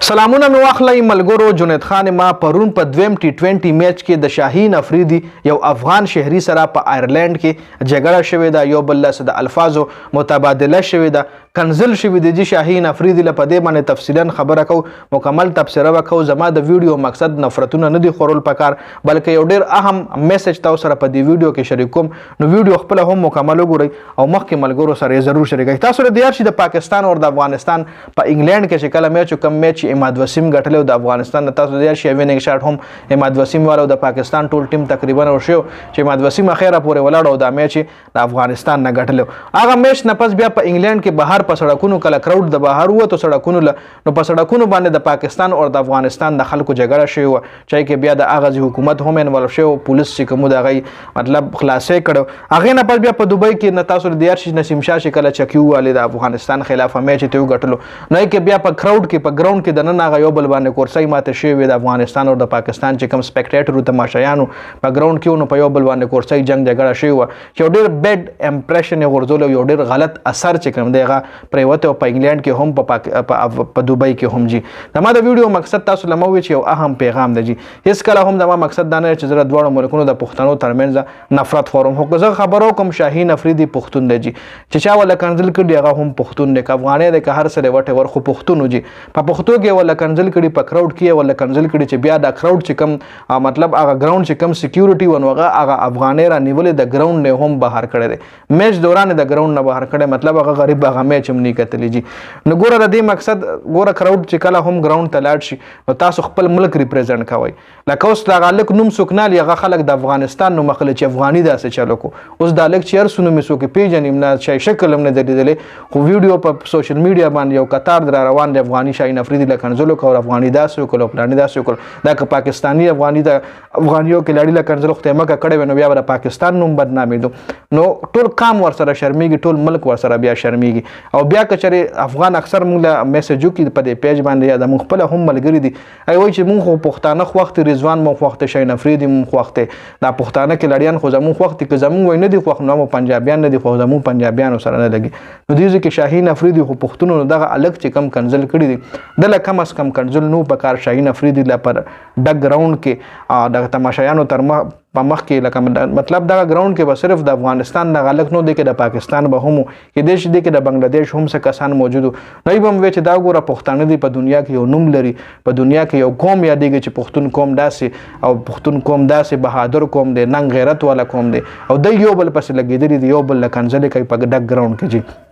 سلامونه مې واخلئ ملګرو. جنید خان ما پرون په دویم T20 میچ کې د شاهین افریدي یو افغان شهري سره په آیرلند کې جګړه شوې ده. یو بل له د الفاظو متبادله شوې ده، کنزل شوې ده. چې شاهین افریدي له په دې باندې تفصیلا خبره کوو، مکمل تبصره وکړو. زما د ویډیو مقصد نفرتونه نه دي خورول پکار، بلکې یو ډېر اهم میسج تاسو سره په دې ویډیو کې شریک کوم. نو ویډیو خپل هم مکمل وګورئ او مخکې ملګرو سره یې ضرور شریک کړئ. تاسو د یار چې د پاکستان او د افغانستان په انګلند کې چې کله میچ کم میچ اماد وسیم ګټلو د افغانستان تاسو د یار شي ویننګ شاټ هم اماد وسیم والو د پاکستان ټول ټیم تقریبا ورشو چې اماد وسیم اخیره پورې ولاړ او د میچ د افغانستان نه ګټلو. هغه میچ نه پس بیا په انګلند کې بهر په سړکونو کله کراود د بهر وته سړکونو نو په سړکونو باندې د پاکستان او د افغانستان د خلکو جګړه شوی و چې کې بیا د اغاز حکومت هم انوالو شو، پولیس چې کوم د غي مطلب خلاصې کړو. هغه نه پس بیا په دوبۍ کې نه تاسو د یار شي نسیم شاه شکل چکیو والي د افغانستان خلاف میچ ته وګټلو. نه کې بیا په کراود کې په ګراوند کې د نن هغه یو بل باندې کورسۍ ماته شوی د افغانستان او د پاکستان چې کوم سپیکټیټر تماشایانو په ګراوند کې نو په یو بل باندې کورسۍ جنگ جګړه شوی و چې ډېر بیډ امپریشن غورځول، یو ډېر غلط اثر چې کوم دیغه پریوته په انګلند کې هم په دوبۍ کې هم. جی دا ما د ویډیو مقصد تاسو لموي چې یو اهم پیغام دی. جی هیڅ کله هم دا ما مقصد دا نه چې زړه دواړو ملکونو د پښتنو ترمنځ نفرت فورم هو زه خبرو کوم. شاهین افریدي پښتون دی جی چې چا ولا کنزل کړي هغه هم پښتون دی، افغاني دی که هر څه وټه ور خو پښتون جی په پښتو کې ولا کنزل کړي په کراود کې ولا کنزل کړي چې بیا دا کراود چې کم مطلب هغه ګراوند چې کم سکیورټي ونوغه هغه افغاني را نیولې د ګراوند نه هم بهر کړي دي، میچ دوران د ګراوند نه بهر کړي، مطلب هغه غریب هغه میچ هم نه کتلی. جی نو ګوره د دې مقصد ګوره کراود چې کله هم ګراوند ته لاړ شي نو تاسو خپل ملک ریپرزینټ کوئ. لکه اوس دا غالک نوم سکنال هغه خلک د افغانستان نو مخله چې افغاني داسې چلو کو، اوس دا لک چیر سونو می سو کې پیجن نه شي شکل هم نه درېدلې خو ویډیو په سوشل میډیا باندې یو قطار در روان دی افغاني شاهین افریدي لکنزلو کو افغاني داسې کو پلان داسې کو. دا که پاکستاني افغاني د افغانیو کې لړی لکنزلو خو مکه کړي نو بیا د پاکستان نوم بدنامي دو نو ټول کام ور سره شرمېږي، ټول ملک ور سره بیا شرمېږي. او بیا کچره افغان اکثر موږ میسجو کې په دې پیج باندې یا د مخ خپل هم ملګری دي ای وای چې مونږ خو پښتانه خو وخت رضوان مو خو وخت شاهین افریدي مو خو وخت دا پښتانه کې لړیان خو زمون خو وخت کې زمون وای نه دي خو نو پنجابیان نه دي خو زمون پنجابیان سره نه لګي. نو دې ځکه شاهین افریدي خو پښتون نو دغه الګ چې کم کنزل کړي دي دله کم اس کم کنزل نو په کار شاهین افریدي لا پر ډګ ګراوند کې د تماشایانو تر په مخ کې لکه مطلب دا ګراوند کې به صرف د افغانستان د غلط نو دی کې د پاکستان به هم کې دیش دی کې د بنگلاديش هم څه کسان موجود نه به وي چې دا ګوره پښتانه دی په دنیا کې یو نوم لري، په دنیا کې یو قوم یادېږي چې پښتون قوم داسې او پښتون قوم داسې بهادر قوم دی، ننګ غیرت والا قوم دی او د یو بل پسې لګېدلی دی، یو بل کنځلې کوي په ډګ ګراوند کې. جی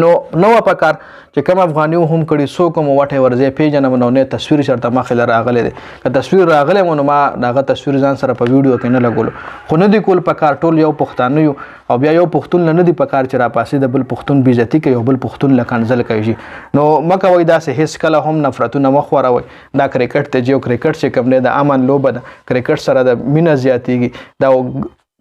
نو په کار چې کوم افغانیو هم کړي سو کوم واټه ورځي پیژنم نو نه تصویر شرط ما خل راغله دي که تصویر راغله مونږ ما داغه تصویر ځان سره په ویډیو کې نه لګول خو نه دی کول په کار ټول یو پښتانه یو او بیا یو پښتون نه دی په کار چې را پاسې د بل پښتون بیزتی کوي یو بل پښتون لکنزل کوي. نو مکه وای دا سه هیڅ کله هم نفرتونه مخوروي. دا کرکټ ته جو کرکټ چې کوم نه د امن لوبه ده، کرکټ سره د مینا زیاتیږي، دا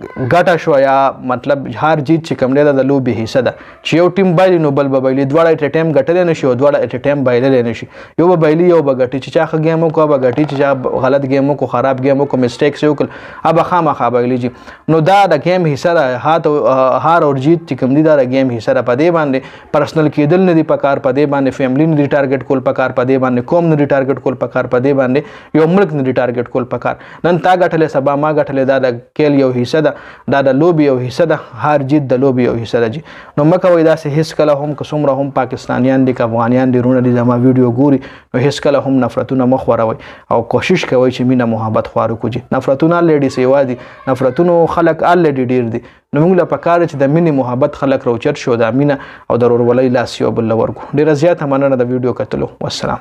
ګټه شو یا مطلب هر جیت چې کوم نه د لوبي حصہ ده چې یو ټیم بایلی نو بل بایلی دواړه اټ ټایم ګټل نه شي او دواړه اټ ټایم بایل نه شي، یو به بایلی یو به ګټي چې چا ښه گیم کو به ګټي چې چا غلط گیم کو خراب گیم کو میسټیکس یو کل اب خامخا بایلی. جی نو دا د گیم حصہ ده، هار او جیت چې کوم دي دا د گیم حصہ ده. په دې باندې پرسنل کېدل نه دي پکار، په دې باندې فیملی نه دي ټارګټ کول پکار، په دې باندې قوم نه دي ټارګټ کول پکار، په دې باندې یو ملک نه دي ټارګټ کول پکار. نن تا ګټلې سبا ما ګټلې دا د کېل یو حصہ ده، دا د لوبي یو حصہ ده، هر جیت د لوبي یو حصہ ده. جی نو مکه وای دا سه هیڅ کله هم کومره هم پاکستانیان دي که افغانیان دي رونه دي زما ویډیو ګوري نو هیڅ کله هم نفرتونه مخ وروي او کوشش کوي چې مینه محبت خوارو کو. جی نفرتونه لیډي سیوا دي، نفرتونو خلک الډي ډیر دي. نو موږ له پکاره چې د مینې محبت خلک روچت شو د مینه او د ورولۍ لاس یو بل ورکو. ډیره زیاته مننه د ویډیو کتلو. والسلام.